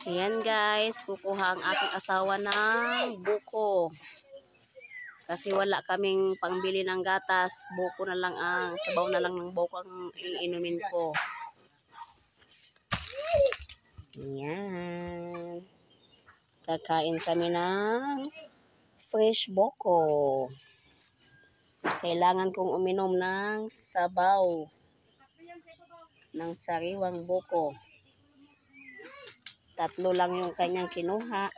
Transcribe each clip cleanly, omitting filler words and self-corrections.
Ayan guys, kukuha ang aking asawa ng buko. Kasi wala kaming pangbili ng gatas. Buko na lang ang, sabaw na lang ng buko ang iinumin ko. Ayan. Kakain kami ng fresh buko. Kailangan kong uminom ng sabaw ng sariwang buko. 3 lang yung kanyang kinuha.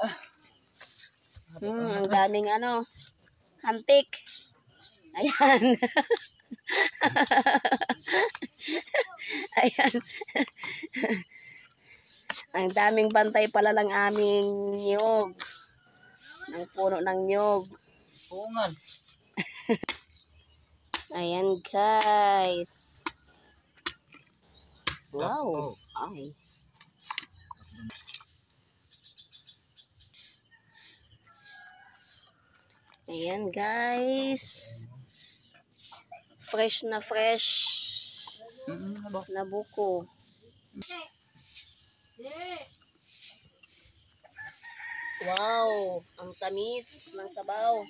Ang daming hantik. Ayan. Ayan. Ang daming bantay pala lang aming niyog. Ng puno ng niyog. Pungan. Ayan guys. Wow. Ay. Ayan guys. Fresh na fresh. Na buko. Wow. Ang tamis ng sabaw.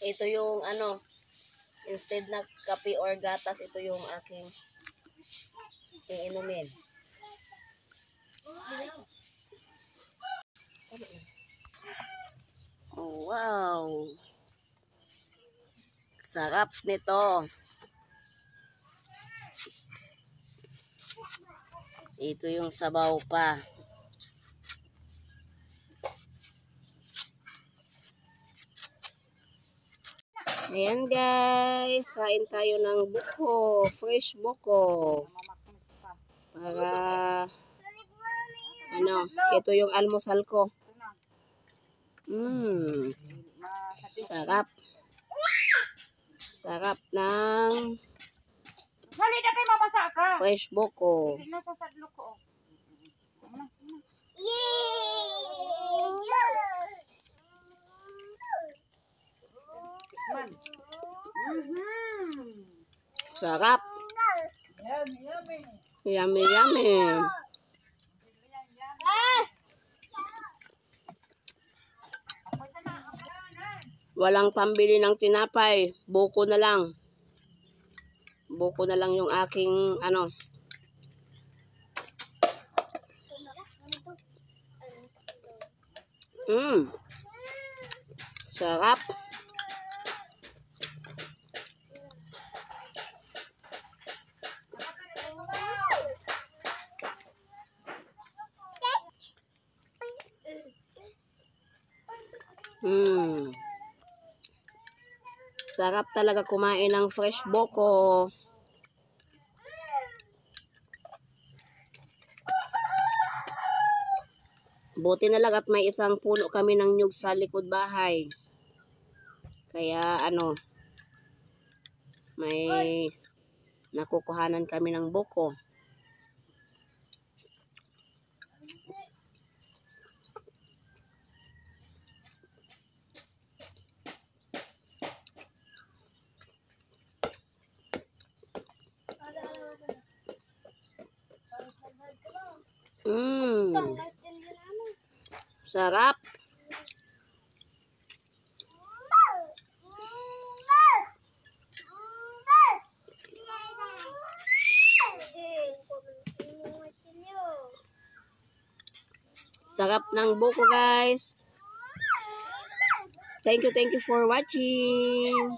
Ito yung instead na kape or gatas, ito yung aking iinumin. Oh, wow. Sarap nito. Ito yung sabaw pa. Ayan guys, kain tayo ng buko, fresh buko. Para ito yung almusal ko. Sarap. Sarap ng fresh buko. Sarap. Yummy, yummy. Walang pambili ng tinapay. Buko na lang. Buko na lang yung aking Sarap. Sarap talaga kumain ng fresh buko. Buti na lang at may isang puno kami ng nyug sa likod bahay. Kaya may nakukuhanan kami ng buko. Sarap. Sarap ng buko guys. Thank you for watching.